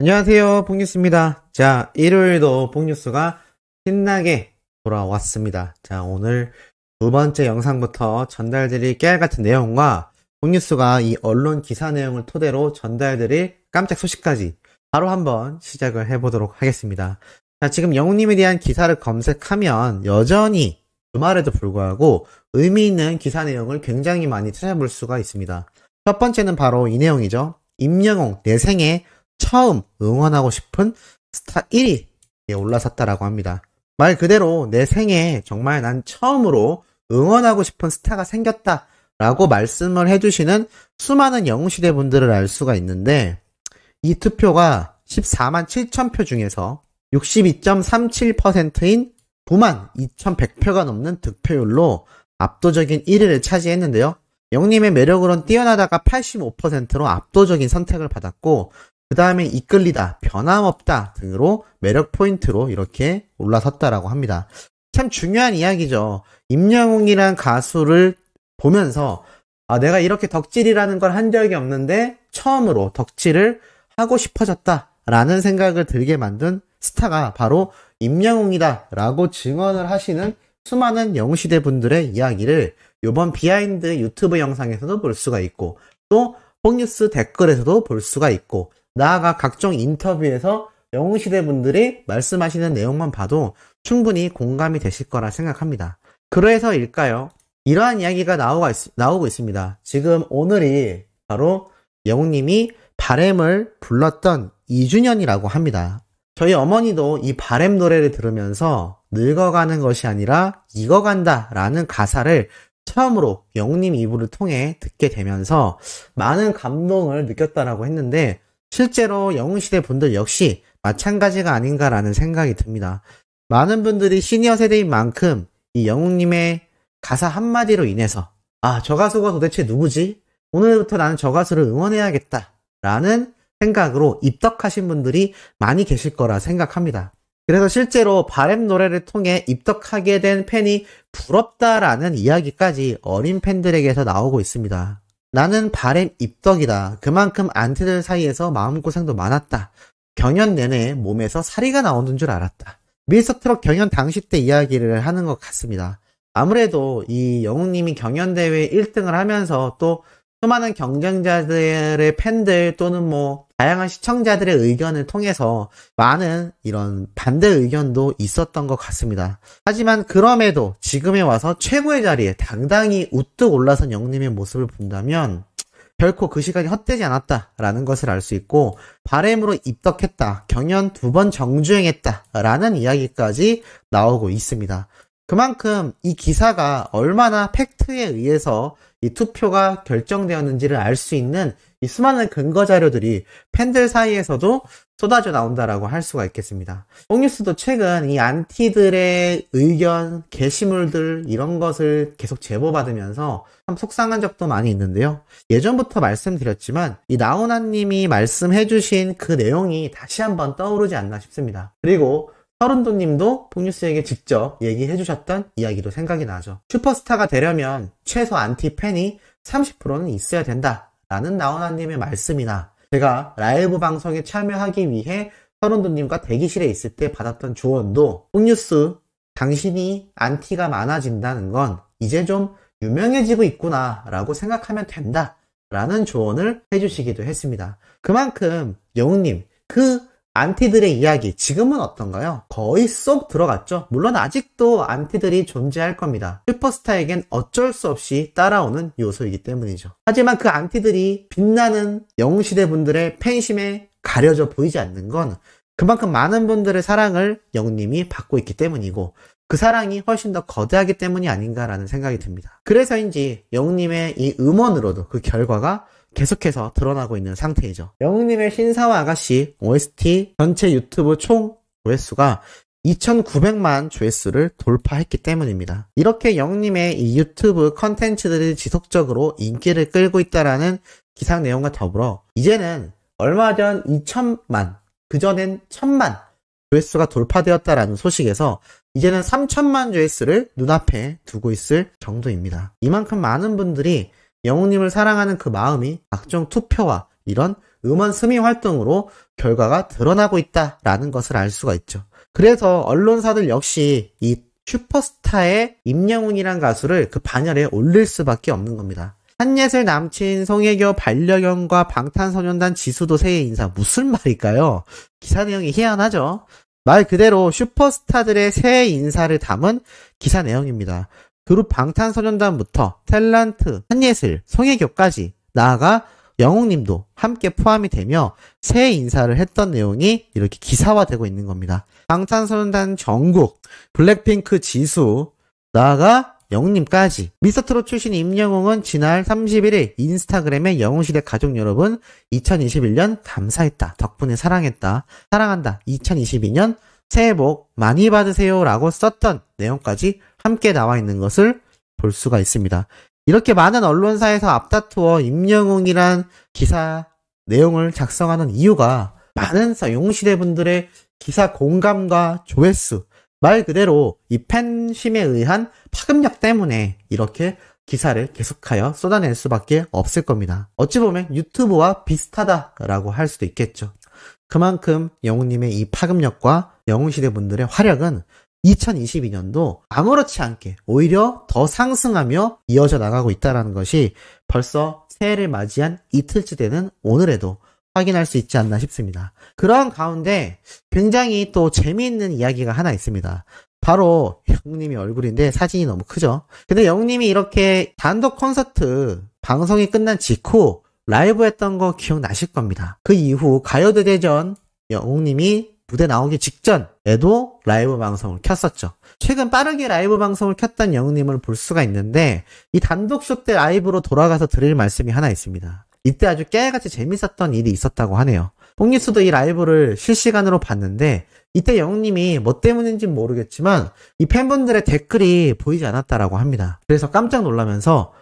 안녕하세요, 폭뉴스입니다. 자, 일요일도 폭뉴스가 신나게 돌아왔습니다. 자, 오늘 두 번째 영상부터 전달드릴 깨알같은 내용과 폭뉴스가 이 언론 기사 내용을 토대로 전달드릴 깜짝 소식까지 바로 한번 시작을 해보도록 하겠습니다. 자, 지금 영웅님에 대한 기사를 검색하면 여전히 주말에도 불구하고 의미 있는 기사 내용을 굉장히 많이 찾아볼 수가 있습니다. 첫 번째는 바로 이 내용이죠. 임영웅, 내 생에 처음 응원하고 싶은 스타 1위에 올라섰다라고 합니다. 말 그대로 내 생에 정말 난 처음으로 응원하고 싶은 스타가 생겼다라고 말씀을 해주시는 수많은 영웅시대 분들을 알 수가 있는데, 이 투표가 14만 7천 표 중에서 62.37%인 9만 2,100표가 넘는 득표율로 압도적인 1위를 차지했는데요. 영웅님의 매력으론 뛰어나다가 85%로 압도적인 선택을 받았고, 그 다음에 이끌리다, 변함없다 등으로 매력 포인트로 이렇게 올라섰다라고 합니다. 참 중요한 이야기죠. 임영웅이란 가수를 보면서 내가 이렇게 덕질이라는 걸 한 적이 없는데 처음으로 덕질을 하고 싶어졌다라는 생각을 들게 만든 스타가 바로 임영웅이다 라고 증언을 하시는 수많은 영웅시대 분들의 이야기를 이번 비하인드 유튜브 영상에서도 볼 수가 있고, 또 폭뉴스 댓글에서도 볼 수가 있고, 나아가 각종 인터뷰에서 영웅시대 분들이 말씀하시는 내용만 봐도 충분히 공감이 되실 거라 생각합니다. 그래서일까요? 이러한 이야기가 나오고 있습니다. 지금 오늘이 바로 영웅님이 바램을 불렀던 2주년이라고 합니다. 저희 어머니도 이 바램 노래를 들으면서 늙어가는 것이 아니라 익어간다 라는 가사를 처음으로 영웅님 이불을 통해 듣게 되면서 많은 감동을 느꼈다라고 했는데, 실제로 영웅시대 분들 역시 마찬가지가 아닌가라는 생각이 듭니다. 많은 분들이 시니어 세대인 만큼 이 영웅님의 가사 한마디로 인해서 저 가수가 도대체 누구지? 오늘부터 나는 저 가수를 응원해야겠다 라는 생각으로 입덕하신 분들이 많이 계실 거라 생각합니다. 그래서 실제로 바램 노래를 통해 입덕하게 된 팬이 부럽다라는 이야기까지 어린 팬들에게서 나오고 있습니다. 나는 바램 입덕이다. 그만큼 안티들 사이에서 마음고생도 많았다. 경연 내내 몸에서 사리가 나오는 줄 알았다. 밀서트럭 경연 당시 때 이야기를 하는 것 같습니다. 아무래도 이 영웅님이 경연대회 1등을 하면서 또 수많은 경쟁자들의 팬들 또는 다양한 시청자들의 의견을 통해서 많은 이런 반대 의견도 있었던 것 같습니다. 하지만 그럼에도 지금에 와서 최고의 자리에 당당히 우뚝 올라선 영웅님의 모습을 본다면 결코 그 시간이 헛되지 않았다라는 것을 알 수 있고, 바램으로 입덕했다, 경연 2번 정주행했다라는 이야기까지 나오고 있습니다. 그만큼 이 기사가 얼마나 팩트에 의해서 이 투표가 결정되었는지를 알 수 있는 이 수많은 근거 자료들이 팬들 사이에서도 쏟아져 나온다라고 할 수가 있겠습니다. 폭뉴스도 최근 이 안티들의 의견, 게시물들 이런 것을 계속 제보받으면서 참 속상한 적도 많이 있는데요. 예전부터 말씀드렸지만 이 나훈아님이 말씀해주신 그 내용이 다시 한번 떠오르지 않나 싶습니다. 그리고 서른도님도 폭뉴스에게 직접 얘기해주셨던 이야기도 생각이 나죠. 슈퍼스타가 되려면 최소 안티 팬이 30%는 있어야 된다 라는 나훈아님의 말씀이나, 제가 라이브 방송에 참여하기 위해 서른도님과 대기실에 있을 때 받았던 조언도, 폭뉴스 당신이 안티가 많아진다는 건 이제 좀 유명해지고 있구나 라고 생각하면 된다 라는 조언을 해주시기도 했습니다. 그만큼 영웅님 그 안티들의 이야기 지금은 어떤가요? 거의 쏙 들어갔죠. 물론 아직도 안티들이 존재할 겁니다. 슈퍼스타에겐 어쩔 수 없이 따라오는 요소이기 때문이죠. 하지만 그 안티들이 빛나는 영웅시대 분들의 팬심에 가려져 보이지 않는 건 그만큼 많은 분들의 사랑을 영웅님이 받고 있기 때문이고, 그 사랑이 훨씬 더 거대하기 때문이 아닌가라는 생각이 듭니다. 그래서인지 영웅님의 이 음원으로도 그 결과가 계속해서 드러나고 있는 상태이죠. 영웅님의 신사와 아가씨 OST 전체 유튜브 총 조회수가 2,900만 조회수를 돌파했기 때문입니다. 이렇게 영웅님의 이 유튜브 컨텐츠들이 지속적으로 인기를 끌고 있다라는 기사 내용과 더불어 이제는 얼마 전 2,000만, 그전엔 1,000만 조회수가 돌파되었다라는 소식에서 이제는 3,000만 조회수를 눈앞에 두고 있을 정도입니다. 이만큼 많은 분들이 영웅님을 사랑하는 그 마음이 각종 투표와 이런 음원 스미 활동으로 결과가 드러나고 있다라는 것을 알 수가 있죠. 그래서 언론사들 역시 이 슈퍼스타의 임영웅이란 가수를 그 반열에 올릴 수밖에 없는 겁니다. 한예슬 남친, 송혜교, 반려견과 방탄소년단 지수도 새해 인사. 무슨 말일까요? 기사 내용이 희한하죠. 말 그대로 슈퍼스타들의 새해 인사를 담은 기사 내용입니다. 그룹 방탄소년단부터 탤런트, 한예슬, 송혜교까지 나아가 영웅님도 함께 포함이 되며 새해 인사를 했던 내용이 이렇게 기사화되고 있는 겁니다. 방탄소년단 정국, 블랙핑크 지수, 나아가 영웅님까지. 미스터트롯 출신 임영웅은 지난 31일 인스타그램에 영웅시대 가족 여러분 2021년 감사했다. 덕분에 사랑했다. 사랑한다. 2022년 새해 복 많이 받으세요 라고 썼던 내용까지 함께 나와 있는 것을 볼 수가 있습니다. 이렇게 많은 언론사에서 앞다투어 임영웅이란 기사 내용을 작성하는 이유가 많은 영웅시대 분들의 기사 공감과 조회수, 말 그대로 이 팬심에 의한 파급력 때문에 이렇게 기사를 계속하여 쏟아낼 수밖에 없을 겁니다. 어찌 보면 유튜브와 비슷하다라고 할 수도 있겠죠. 그만큼 영웅님의 이 파급력과 영웅시대 분들의 활약은 2022년도 아무렇지 않게 오히려 더 상승하며 이어져 나가고 있다는 것이 벌써 새해를 맞이한 이틀째 되는 오늘에도 확인할 수 있지 않나 싶습니다. 그런 가운데 굉장히 또 재미있는 이야기가 하나 있습니다. 바로 영웅님이 얼굴인데 사진이 너무 크죠. 근데 영웅님이 이렇게 단독 콘서트 방송이 끝난 직후 라이브 했던 거 기억나실 겁니다. 그 이후 가요대대전 영웅님이 무대 나오기 직전에도 라이브 방송을 켰었죠. 최근 빠르게 라이브 방송을 켰던 영웅님을 볼 수가 있는데 이 단독 쇼 때 라이브로 돌아가서 드릴 말씀이 하나 있습니다. 이때 아주 깨알같이 재밌었던 일이 있었다고 하네요. 뽕뉴스도 이 라이브를 실시간으로 봤는데 이때 영웅님이 뭐 때문인지는 모르겠지만 이 팬분들의 댓글이 보이지 않았다라고 합니다. 그래서 깜짝 놀라면서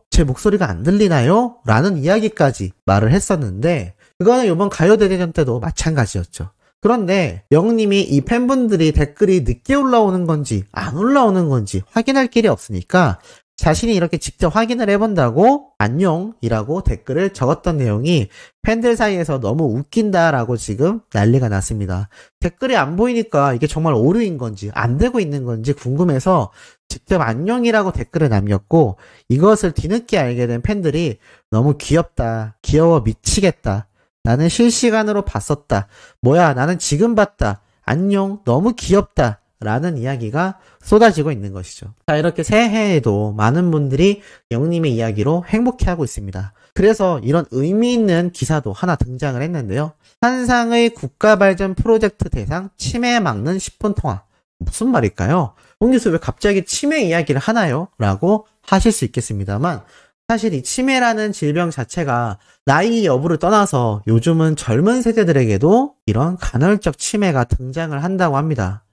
제 목소리가 안 들리나요? 라는 이야기까지 말을 했었는데 그거는 이번 가요대대전 때도 마찬가지였죠. 그런데 영웅님이 이 팬분들이 댓글이 늦게 올라오는 건지 안 올라오는 건지 확인할 길이 없으니까 자신이 이렇게 직접 확인을 해본다고 안녕이라고 댓글을 적었던 내용이 팬들 사이에서 너무 웃긴다라고 지금 난리가 났습니다. 댓글이 안 보이니까 이게 정말 오류인 건지 안 되고 있는 건지 궁금해서 직접 안녕이라고 댓글을 남겼고 이것을 뒤늦게 알게 된 팬들이 너무 귀엽다, 귀여워 미치겠다, 나는 실시간으로 봤었다, 뭐야 나는 지금 봤다, 안녕 너무 귀엽다 라는 이야기가 쏟아지고 있는 것이죠. 자, 이렇게 새해에도 많은 분들이 영웅님의 이야기로 행복해하고 있습니다. 그래서 이런 의미 있는 기사도 하나 등장을 했는데요. 한상의 국가발전 프로젝트 대상 치매 막는 10분 통화. 무슨 말일까요? 홍기수 왜 갑자기 치매 이야기를 하나요? 라고 하실 수 있겠습니다만 사실 이 치매라는 질병 자체가 나이 여부를 떠나서 요즘은 젊은 세대들에게도 이런 간헐적 치매가 등장을 한다고 합니다.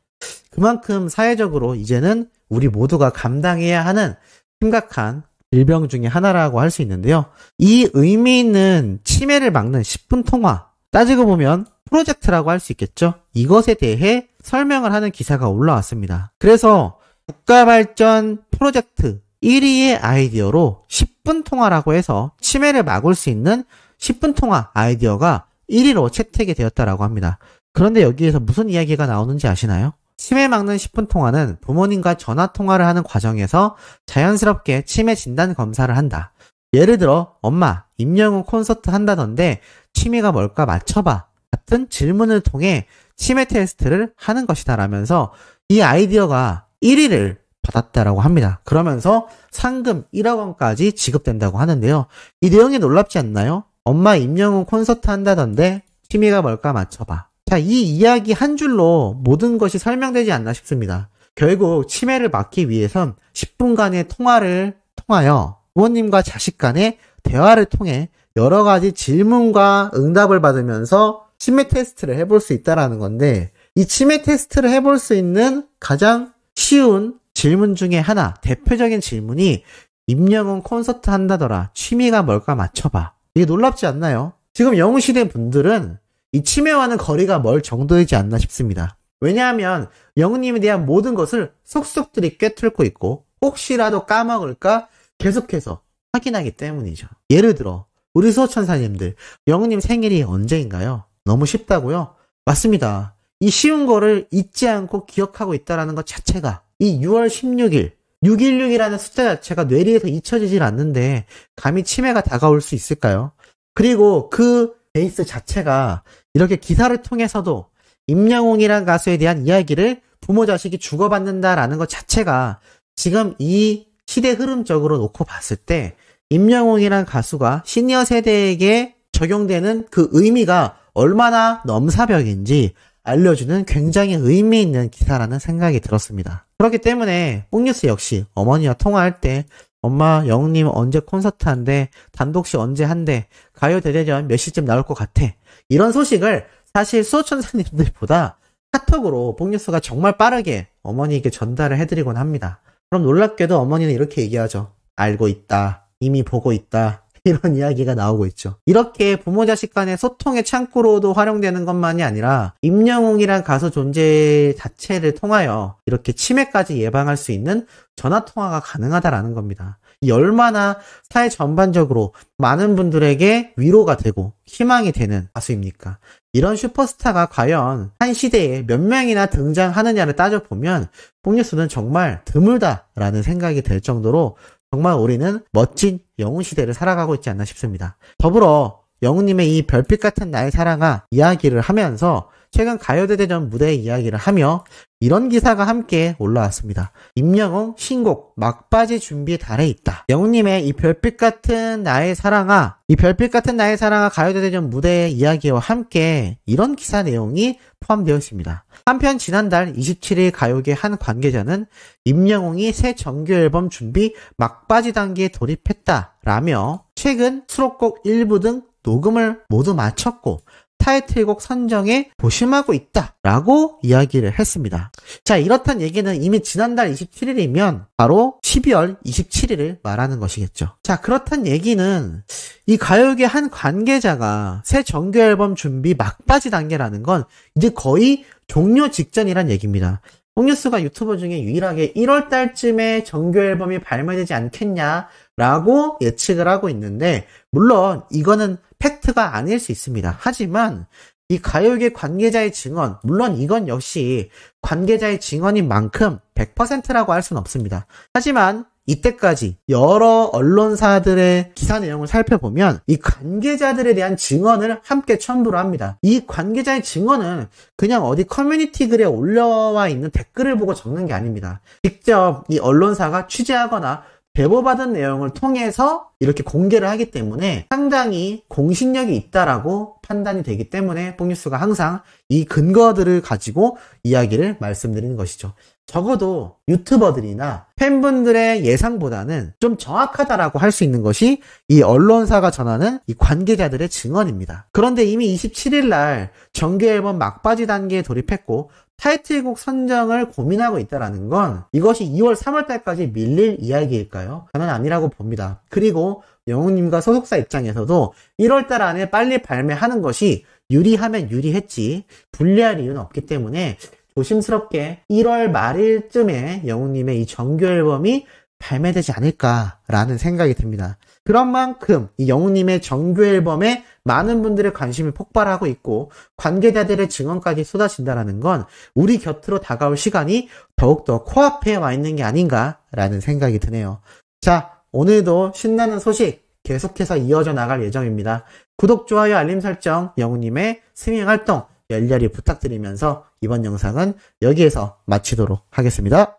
그만큼 사회적으로 이제는 우리 모두가 감당해야 하는 심각한 질병 중에 하나라고 할 수 있는데요. 이 의미 있는 치매를 막는 10분 통화, 따지고 보면 프로젝트라고 할 수 있겠죠. 이것에 대해 설명을 하는 기사가 올라왔습니다. 그래서 국가발전 프로젝트 1위의 아이디어로 10분 통화라고 해서 치매를 막을 수 있는 10분 통화 아이디어가 1위로 채택이 되었다라고 합니다. 그런데 여기에서 무슨 이야기가 나오는지 아시나요? 치매 막는 10분 통화는 부모님과 전화 통화를 하는 과정에서 자연스럽게 치매 진단 검사를 한다. 예를 들어 엄마 임영웅 콘서트 한다던데 치매가 뭘까 맞춰봐 같은 질문을 통해 치매 테스트를 하는 것이다 라면서 이 아이디어가 1위를 받았다라고 합니다. 그러면서 상금 1억 원까지 지급된다고 하는데요. 이 내용이 놀랍지 않나요? 엄마 임영웅 콘서트 한다던데 치매가 뭘까 맞춰봐. 자, 이 이야기 한 줄로 모든 것이 설명되지 않나 싶습니다. 결국 치매를 막기 위해선 10분간의 통화를 통하여 부모님과 자식 간의 대화를 통해 여러 가지 질문과 응답을 받으면서 치매 테스트를 해볼 수 있다는 건데 이 치매 테스트를 해볼 수 있는 가장 쉬운 질문 중에 하나, 대표적인 질문이 임영웅 콘서트 한다더라. 취미가 뭘까 맞춰봐. 이게 놀랍지 않나요? 지금 영웅시대 분들은 이 치매와는 거리가 멀 정도이지 않나 싶습니다. 왜냐하면 영웅님에 대한 모든 것을 속속들이 꿰뚫고 있고 혹시라도 까먹을까 계속해서 확인하기 때문이죠. 예를 들어 우리 수호천사님들, 영우님 생일이 언제인가요? 너무 쉽다고요? 맞습니다. 이 쉬운 거를 잊지 않고 기억하고 있다는 것 자체가 이 6월 16일 616이라는 숫자 자체가 뇌리에서 잊혀지질 않는데 감히 치매가 다가올 수 있을까요? 그리고 그 베이스 자체가 이렇게 기사를 통해서도 임영웅이란 가수에 대한 이야기를 부모 자식이 주고받는다라는 것 자체가 지금 이 시대 흐름적으로 놓고 봤을 때 임영웅이란 가수가 시니어 세대에게 적용되는 그 의미가 얼마나 넘사벽인지 알려주는 굉장히 의미 있는 기사라는 생각이 들었습니다. 그렇기 때문에 뽕뉴스 역시 어머니와 통화할 때 엄마 영웅님 언제 콘서트 한대, 단독시 언제 한대, 가요대대전 몇 시쯤 나올 것 같아, 이런 소식을 사실 수호천사님들보다 카톡으로 뽕뉴스가 정말 빠르게 어머니에게 전달을 해드리곤 합니다. 그럼 놀랍게도 어머니는 이렇게 얘기하죠. 알고 있다, 이미 보고 있다, 이런 이야기가 나오고 있죠. 이렇게 부모 자식 간의 소통의 창구로도 활용되는 것만이 아니라 임영웅이란 가수 존재 자체를 통하여 이렇게 치매까지 예방할 수 있는 전화통화가 가능하다라는 겁니다. 이 얼마나 사회 전반적으로 많은 분들에게 위로가 되고 희망이 되는 가수입니까? 이런 슈퍼스타가 과연 한 시대에 몇 명이나 등장하느냐를 따져보면 뽕뉴스는 정말 드물다라는 생각이 들 정도로 정말 우리는 멋진 영웅 시대를 살아가고 있지 않나 싶습니다. 더불어 영웅님의 이 별빛 같은 나의 사랑아 이야기를 하면서 최근 가요대대전 무대의 이야기를 하며 이런 기사가 함께 올라왔습니다. 임영웅 신곡 막바지 준비에 달해 있다. 영웅님의 이 별빛 같은 나의 사랑아, 이 별빛 같은 나의 사랑아 가요대대전 무대의 이야기와 함께 이런 기사 내용이 포함되어 있습니다. 한편 지난달 27일 가요계 한 관계자는 임영웅이 새 정규 앨범 준비 막바지 단계에 돌입했다라며 최근 수록곡 일부 등 녹음을 모두 마쳤고 타이틀곡 선정에 도심하고 있다라고 이야기를 했습니다. 자, 이렇단 얘기는 이미 지난달 27일이면 바로 12월 27일을 말하는 것이겠죠. 자, 그렇단 얘기는 이 가요계 한 관계자가 새 정규 앨범 준비 막바지 단계라는 건 이제 거의 종료 직전이란 얘기입니다. 뽕뉴스가 유튜버 중에 유일하게 1월 달쯤에 정규 앨범이 발매되지 않겠냐라고 예측을 하고 있는데, 물론 이거는 팩트가 아닐 수 있습니다. 하지만 이 가요계 관계자의 증언, 물론 이건 역시 관계자의 증언인 만큼 100%라고 할 수는 없습니다. 하지만 이때까지 여러 언론사들의 기사 내용을 살펴보면 이 관계자들에 대한 증언을 함께 첨부를 합니다. 이 관계자의 증언은 그냥 어디 커뮤니티 글에 올라와 있는 댓글을 보고 적는 게 아닙니다. 직접 이 언론사가 취재하거나 제보받은 내용을 통해서 이렇게 공개를 하기 때문에 상당히 공신력이 있다라고 판단이 되기 때문에 뽕뉴스가 항상 이 근거들을 가지고 이야기를 말씀드리는 것이죠. 적어도 유튜버들이나 팬분들의 예상보다는 좀 정확하다라고 할 수 있는 것이 이 언론사가 전하는 이 관계자들의 증언입니다. 그런데 이미 27일 날 정규 앨범 막바지 단계에 돌입했고 타이틀곡 선정을 고민하고 있다는 건 이것이 2월 3월 달까지 밀릴 이야기일까요? 저는 아니라고 봅니다. 그리고 영웅님과 소속사 입장에서도 1월 달 안에 빨리 발매하는 것이 유리하면 유리했지 불리할 이유는 없기 때문에 조심스럽게 1월 말일쯤에 영웅님의 이 정규 앨범이 발매되지 않을까라는 생각이 듭니다. 그런 만큼 이 영웅님의 정규 앨범에 많은 분들의 관심이 폭발하고 있고 관계자들의 증언까지 쏟아진다는 건 우리 곁으로 다가올 시간이 더욱더 코앞에 와 있는 게 아닌가라는 생각이 드네요. 자, 오늘도 신나는 소식 계속해서 이어져 나갈 예정입니다. 구독, 좋아요, 알림 설정, 영웅님의 스밍 활동 열렬히 부탁드리면서 이번 영상은 여기에서 마치도록 하겠습니다.